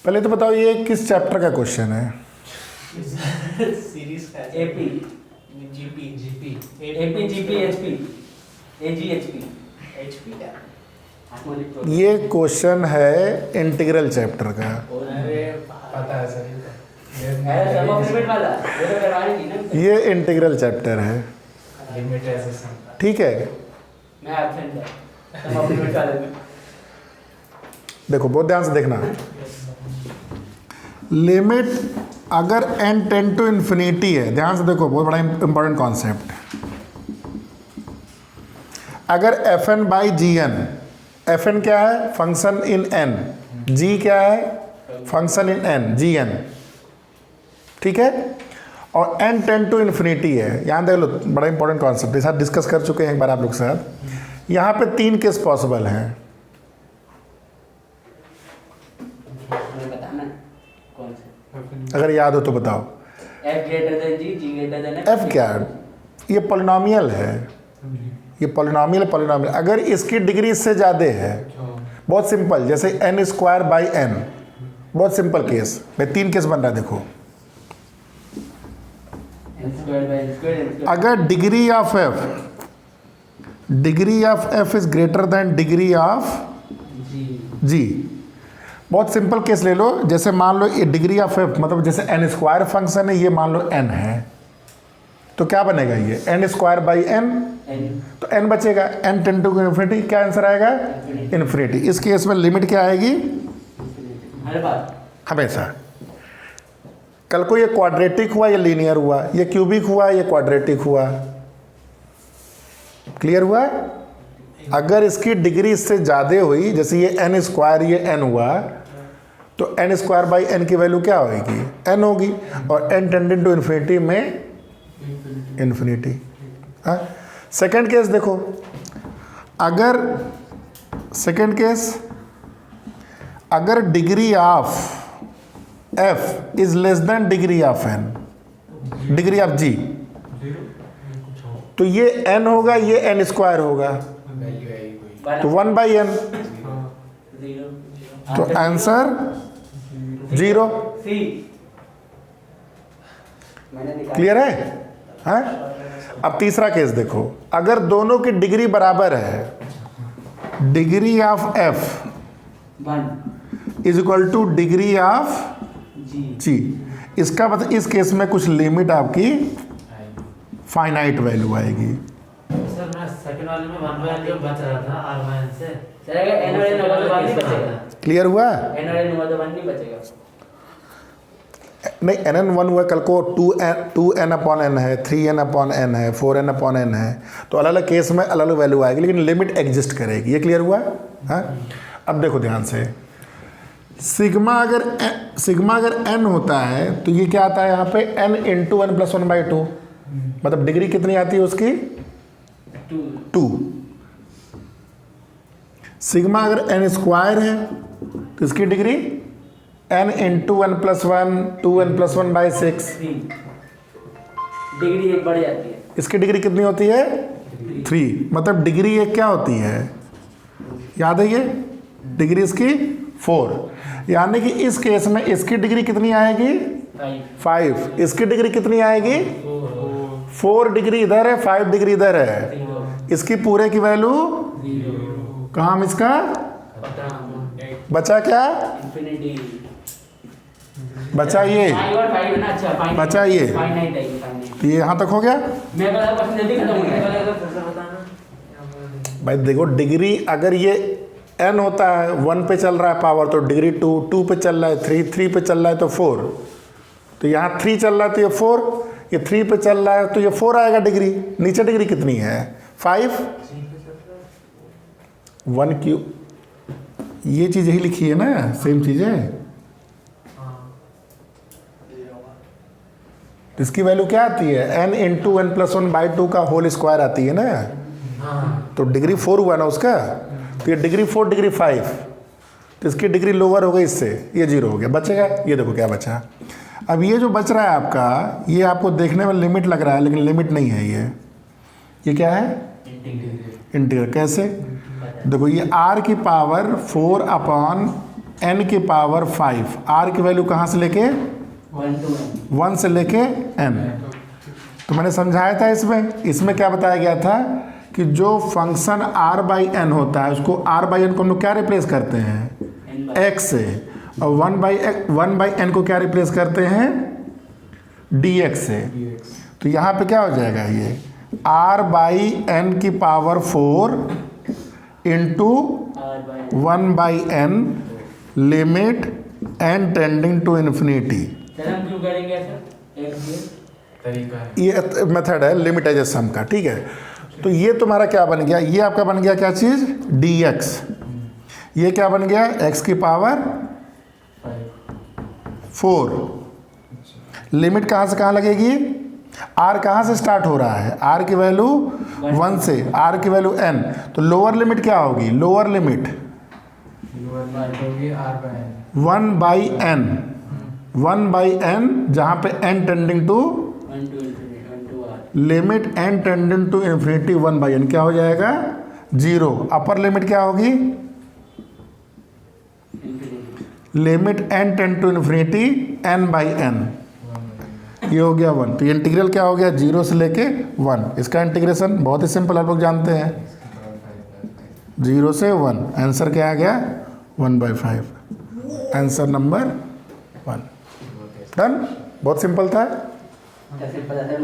पहले तो बताओ ये किस चैप्टर का क्वेश्चन है? सीरीज का AP GP GP AP GP HP AGHP HP क्या? ये क्वेश्चन है इंटीग्रल चैप्टर का। अरे पता है सर, ये इंटीग्रल चैप्टर है, लिमिट ऐसे ठीक है। मैं एब्सेंट है। देखो बहुत ध्यान से देखना, लिमिट अगर n टेंड टू इन्फिनिटी है, ध्यान से देखो, बहुत बड़ा इंपॉर्टेंट कॉन्सेप्ट। अगर F N by G N, F N क्या है? फंक्शन इन n, g क्या है? Function in n, G N, ठीक है। और n टेंड टू इन्फिनिटी है, यहाँ देख लो, बड़ा इंपॉर्टेंट कॉन्सेप्ट है, साथ डिस्कस कर चुके हैं एक बार आप लोग के साथ। यहाँ पे 3 केस पॉसिबल हैं। बताना कौन से? अगर याद हो तो बताओ। f greater than g, g greater than f क्या है? ये पॉलिनॉमियल है, ये पॉलिनॉमियल अगर इसकी डिग्री इससे ज़्यादा है, बहुत सिंपल, जैसे n स्क्वायर बाई n, बहुत सिंपल केस में 3 केस बन रहा है। देखो अगर degree of f is greater than degree of g, बहुत सिंपल केस ले लो। जैसे मान लो ये डिग्री ऑफ f मतलब जैसे n स्क्वायर फंक्शन है, ये मान लो n है, तो क्या बनेगा? ये n स्क्वायर बाई n, तो n बचेगा, n टेंड टू इन्फिनिटी, क्या आंसर आएगा? इन्फिनिटी। इस केस में लिमिट क्या आएगी? हमेशा। कल को ये क्वाड्रेटिक हुआ, ये लीनियर हुआ, ये क्यूबिक हुआ, ये क्वाड्रेटिक हुआ, क्लियर हुआ? अगर इसकी डिग्री इससे ज़्यादा हुई, जैसे ये n स्क्वायर, ये n हुआ, तो n स्क्वायर बाई n की वैल्यू क्या होगी? n होगी, और n टेंडिंग टू इन्फिनिटी में इन्फिनिटी। सेकेंड केस देखो, अगर सेकेंड केस, अगर degree of f is less than degree of n, degree of g, तो ये n होगा, ये n स्क्वायर होगा, तो 1 बाई n, तो आंसर 0। क्लियर है? हाँ? अब तीसरा केस देखो, अगर दोनों की डिग्री बराबर है, degree of f is equal two degree of g, इसका मतलब इस केस में कुछ लिमिट आपकी फाइनाइट वैल्यू आएगी। सर मैं सेकंड वाले में 1 बाय n जो बच रहा था r माइनस से, सर अगर n और n होगा तो 1 नहीं बचेगा। क्लियर हुआ? n और n होगा तो 1 नहीं बचेगा। नहीं, n 1 हुआ, कल को 2n अपॉन n है, 3n अपॉन n है, 4n अपॉन n है, तो अलग अलग केस में अलग अलग वैल्यू आएगी, लेकिन लिमिट एग्जिस्ट करेगी। ये क्लियर हुआ? हाँ। अब देखो ध्यान से, सिग्मा अगर n होता है तो ये क्या आता है यहाँ पे? n into n plus 1 by 2, मतलब डिग्री कितनी आती है उसकी? 2। सिग्मा अगर n स्क्वायर है तो इसकी degree n into n plus 1, 2n plus 1 by 6, degree एक बढ़ जाती है। इसकी डिग्री कितनी होती है? 3। मतलब डिग्री एक क्या होती है? याद है ये? डिग्री इसकी 4, यानी कि इस केस में इसकी डिग्री कितनी आएगी? 5। इसकी डिग्री कितनी आएगी? 4 डिग्री इधर है, 5 डिग्री इधर है, इसकी पूरे की वैल्यू कहाँ? हम इसका बचा क्या? इंफिनिटी बचा ये, बचा ये, तो ये यहाँ तक हो गया। भाई देखो, डिग्री अगर ये n होता है, 1 पे चल रहा है पावर, तो डिग्री 2, 2 पे चल रहा है 3, 3 पे चल रहा है तो 4, तो यहाँ 3 चल रहा है तो ये 4, ये 3 पे चल रहा है तो ये 4 आएगा डिग्री। नीचे डिग्री कितनी है? 5। 1 क्यूब, ये चीज़ यही लिखी है ना, सेम चीज़ है। तो इसकी वैल्यू क्या आती है? n into n plus 1 by 2 का होल स्क्वायर आती है ना, तो डिग्री 4 हुआ ना उसका, तो ये डिग्री 4 डिग्री 5, तो इसकी डिग्री लोअर हो गई, इससे ये 0 हो गया, बचेगा। ये देखो क्या बचा। अब ये जो बच रहा है आपका, ये आपको देखने में लिमिट लग रहा है, लेकिन लिमिट नहीं है। ये क्या है? इंटीग्रल। कैसे? देखो, ये r की पावर 4 अपॉन n की पावर 5, r की वैल्यू कहाँ से लेके 1 to n 1 से लेके n। तो मैंने समझाया था इसमें क्या बताया गया था कि जो फंक्शन r बाई n होता है उसको r बाई n को हम लोग क्या रिप्लेस करते हैं n by x से, और 1 बाई n को क्या रिप्लेस करते हैं dx से। तो यहाँ पे क्या हो जाएगा, ये r बाई n की power 4 into r by 1 by n limit n tending to infinity. Sir हम क्यों करेंगे सर x के तरीका है। ये मेथड है लिमिटाइजेशन का, ठीक है। तो ये तुम्हारा क्या बन गया, ये आपका बन गया क्या चीज़ dx, ये क्या बन गया x की पावर 4। लिमिट कहाँ से कहाँ लगेगी, r कहाँ से स्टार्ट हो रहा है, r की वैल्यू 1 से, r की वैल्यू n, तो लोअर लिमिट क्या होगी, लोअर लिमिट होगी r by n। 1 by n, 1 by n जहाँ पे n tending to 1 to infinity 1 to r limit n tending to infinity 1 by n क्या हो जाएगा 0। अपर लिमिट क्या होगी, infinity limit n tend to infinity n by n, ये हो गया 1। तो ये इंटीग्रल क्या हो गया 0 से लेके 1। इसका इंटीग्रेशन बहुत ही सिंपल आप लोग जानते हैं, 0 से 1, आंसर क्या आ गया 1/5, आंसर नंबर 1। डन, बहुत सिंपल था। कैसे पता था